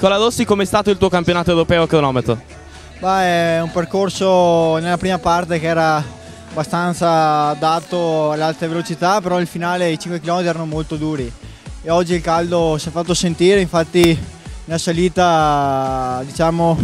Nicola Rossi, com'è stato il tuo campionato europeo a cronometro? È un percorso nella prima parte che era abbastanza adatto alle alte velocità, però il finale i 5 km erano molto duri e oggi il caldo si è fatto sentire, infatti nella salita diciamo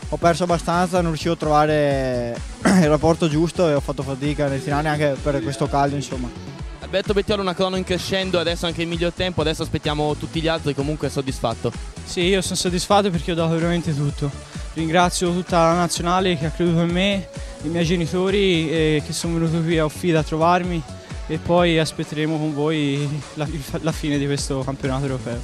ho perso abbastanza, non riuscivo a trovare il rapporto giusto e ho fatto fatica nel finale anche per questo caldo, insomma. Alberto Bettiol una crono in crescendo, adesso anche il miglior tempo, adesso aspettiamo tutti gli altri, comunque è soddisfatto? Sì, io sono soddisfatto perché ho dato veramente tutto. Ringrazio tutta la nazionale che ha creduto in me, i miei genitori che sono venuti qui a Offida a trovarmi e poi aspetteremo con voi la fine di questo campionato europeo.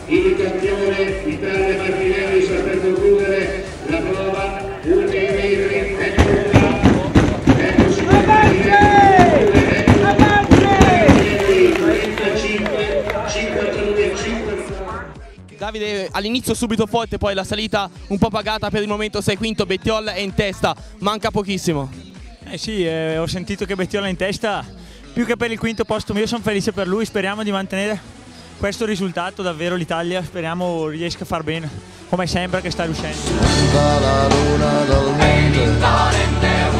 Il campione Italia Martinelli sta per concludere la prova 1,30. Davide all'inizio subito forte, poi la salita un po' pagata, per il momento sei quinto, Bettiol è in testa, manca pochissimo. Sì, ho sentito che Bettiol è in testa, più che per il quinto posto io sono felice per lui, speriamo di mantenere questo risultato, davvero l'Italia speriamo riesca a far bene, come sembra che sta riuscendo. Spunta la luna dal monte,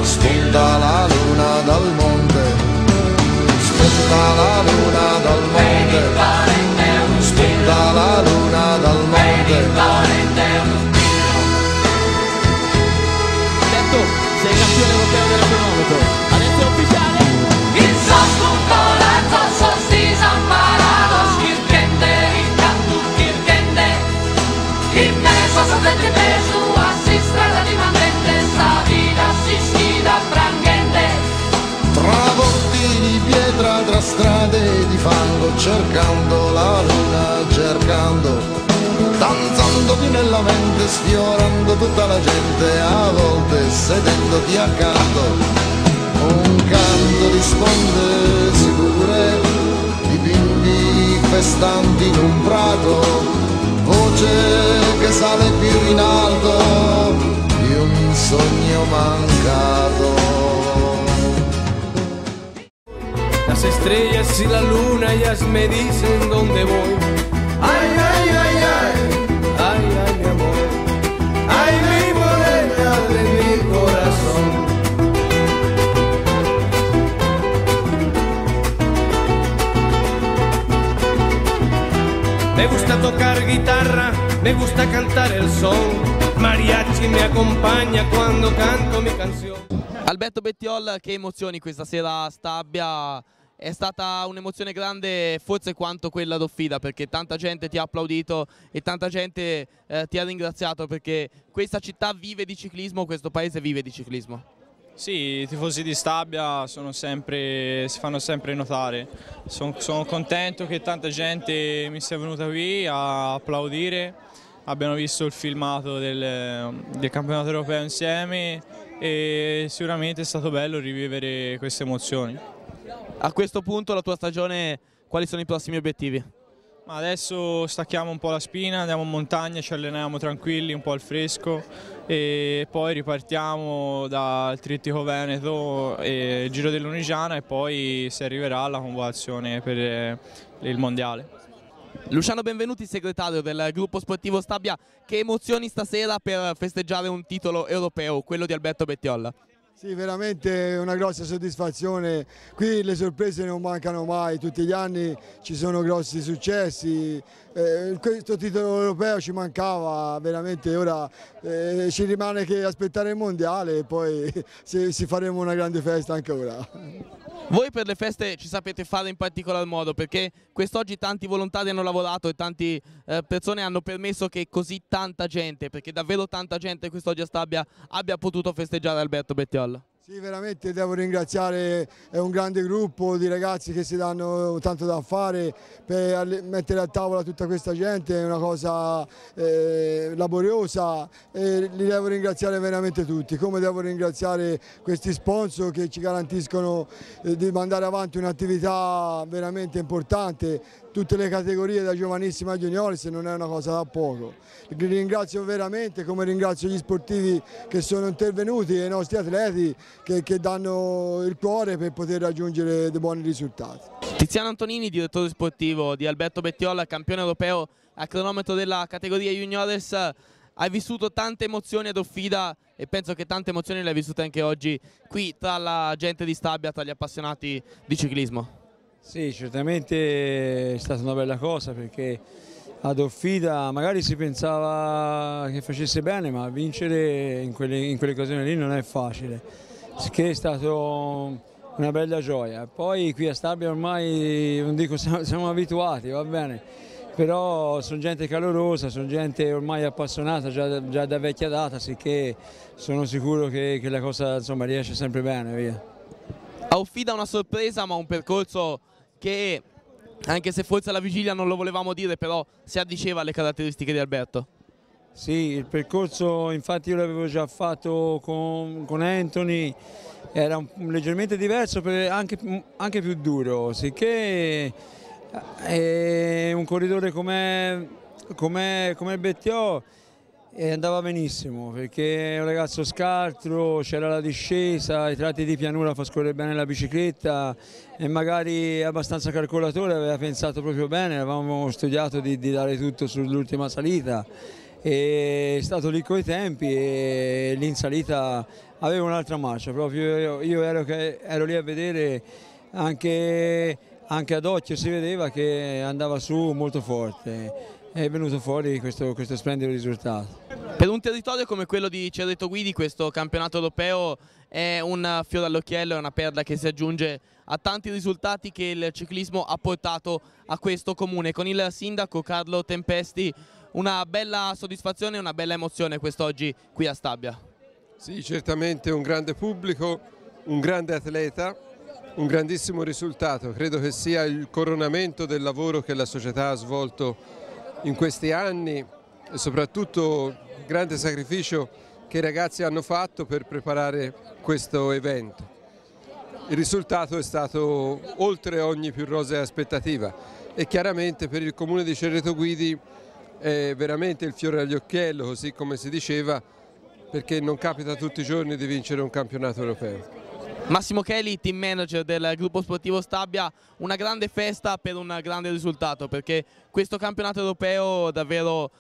spunta la luna dal monte, spunta la luna dal monte, spunta la luna dal monte. Detto, sei campione europeo della cronometro, adesso è ufficiale. Il sospunto l'alto sos disamparados, kirkende, il cantu kirkende, il meso sotente pesu, assi strada di mandente, sa vida assistida prangente. Tra volti di pietra, tra strade di fango, cercando la luna, cercando, danzando più nella mente, sfiorando tutta la gente, a volte sedendoti accanto. Un canto risponde sicure, di bimbi festanti in un prato, voce che sale più in alto di un sogno mancato. Las estrellas y la luna ellas me dicen dónde voy. Ay, ay, ay, ay, ay, ay, mi amor. Ay, mi morena de mi corazón. Me gusta tocar guitarra, me gusta cantar el son. Mariachi me acompaña cuando canto mi canción. Alberto Bettiol, che emozioni questa sera a Stabia? È stata un'emozione grande forse quanto quella d'Offida, perché tanta gente ti ha applaudito e tanta gente ti ha ringraziato, perché questa città vive di ciclismo, questo paese vive di ciclismo. Sì, i tifosi di Stabia si fanno sempre notare, sono contento che tanta gente mi sia venuta qui a applaudire, abbiamo visto il filmato del campionato europeo insieme e sicuramente è stato bello rivivere queste emozioni. A questo punto la tua stagione, quali sono i prossimi obiettivi? Ma adesso stacchiamo un po' la spina, andiamo in montagna, ci alleniamo tranquilli, un po' al fresco e poi ripartiamo dal Trittico Veneto e il Giro dell'Unigiana e poi si arriverà alla convocazione per il mondiale. Luciano Benvenuti, segretario del gruppo sportivo Stabia, che emozioni stasera per festeggiare un titolo europeo, quello di Alberto Bettiol? Sì, veramente una grossa soddisfazione, qui le sorprese non mancano mai, tutti gli anni ci sono grossi successi, questo titolo europeo ci mancava veramente, ora ci rimane che aspettare il mondiale e poi si faremo una grande festa anche ora. Voi per le feste ci sapete fare in particolar modo, perché quest'oggi tanti volontari hanno lavorato e tante persone hanno permesso che così tanta gente, perché davvero tanta gente quest'oggi a Stabia, abbia potuto festeggiare Alberto Bettiol. Sì, veramente devo ringraziare, è un grande gruppo di ragazzi che si danno tanto da fare per mettere a tavola tutta questa gente, è una cosa laboriosa e li devo ringraziare veramente tutti, come devo ringraziare questi sponsor che ci garantiscono di mandare avanti un'attività veramente importante, tutte le categorie da giovanissima a juniores non è una cosa da poco. Ringrazio veramente, come ringrazio gli sportivi che sono intervenuti e i nostri atleti che danno il cuore per poter raggiungere dei buoni risultati. Tiziano Antonini, direttore sportivo di Alberto Bettiola, campione europeo a cronometro della categoria juniores. Hai vissuto tante emozioni ad Offida e penso che tante emozioni le hai vissute anche oggi qui tra la gente di Stabia, tra gli appassionati di ciclismo. Sì, certamente è stata una bella cosa, perché ad Offida magari si pensava che facesse bene, ma vincere in quelle occasioni lì non è facile, che è stato una bella gioia. Poi qui a Stabia ormai, non dico, siamo abituati, va bene. Però sono gente calorosa, sono gente ormai appassionata già da vecchia data, sicché sono sicuro che la cosa, insomma, riesce sempre bene. Via. A Offida una sorpresa, ma un percorso che, anche se forse alla vigilia non lo volevamo dire, però si addiceva alle caratteristiche di Alberto. Sì, il percorso infatti io l'avevo già fatto con Anthony, era leggermente diverso, anche più duro, sicché è un corridore come Bettiò andava benissimo, perché è un ragazzo scaltro, c'era la discesa, i tratti di pianura fa scorrere bene la bicicletta e magari è abbastanza calcolatore, aveva pensato proprio bene, avevamo studiato di dare tutto sull'ultima salita, e è stato lì coi tempi e lì in salita aveva un'altra marcia, proprio io ero lì a vedere, anche ad occhio si vedeva che andava su molto forte. È venuto fuori questo splendido risultato. Per un territorio come quello di Cerreto Guidi questo campionato europeo è un fiore all'occhiello, è una perla che si aggiunge a tanti risultati che il ciclismo ha portato a questo comune. Con il sindaco Carlo Tempesti una bella soddisfazione e una bella emozione quest'oggi qui a Stabia. Sì, certamente un grande pubblico, un grande atleta, un grandissimo risultato. Credo che sia il coronamento del lavoro che la società ha svolto in questi anni e soprattutto il grande sacrificio che i ragazzi hanno fatto per preparare questo evento. Il risultato è stato oltre ogni più rosea aspettativa e chiaramente per il comune di Cerreto Guidi è veramente il fiore all'occhiello, così come si diceva, perché non capita tutti i giorni di vincere un campionato europeo. Massimo Cheli, team manager del gruppo sportivo Stabia, una grande festa per un grande risultato, perché questo campionato europeo davvero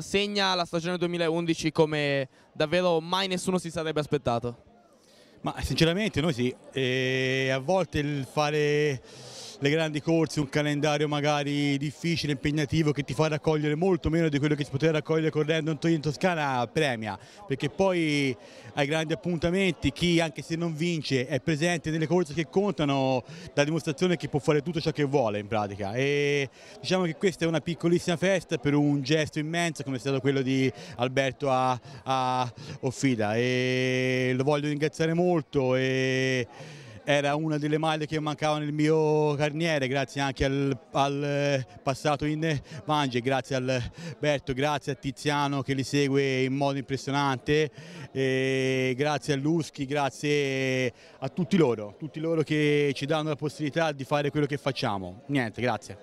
segna la stagione 2011 come davvero mai nessuno si sarebbe aspettato. Ma sinceramente noi sì, a volte il fare le grandi corse, un calendario magari difficile, impegnativo, che ti fa raccogliere molto meno di quello che si poteva raccogliere correndo in Toscana, premia, perché poi ai grandi appuntamenti chi anche se non vince è presente nelle corse che contano, dà dimostrazione che può fare tutto ciò che vuole in pratica, e diciamo che questa è una piccolissima festa per un gesto immenso come è stato quello di Alberto a Offida, e lo voglio ringraziare molto. Era una delle maglie che mancava nel mio carniere, grazie anche al passato in Vange, grazie a Alberto, grazie a Tiziano che li segue in modo impressionante, grazie a Luschi, grazie a tutti loro che ci danno la possibilità di fare quello che facciamo. Niente, grazie.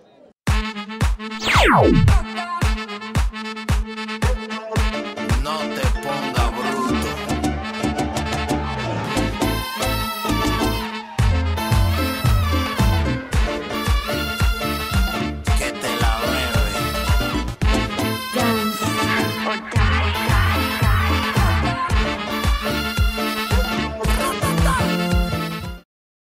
Notte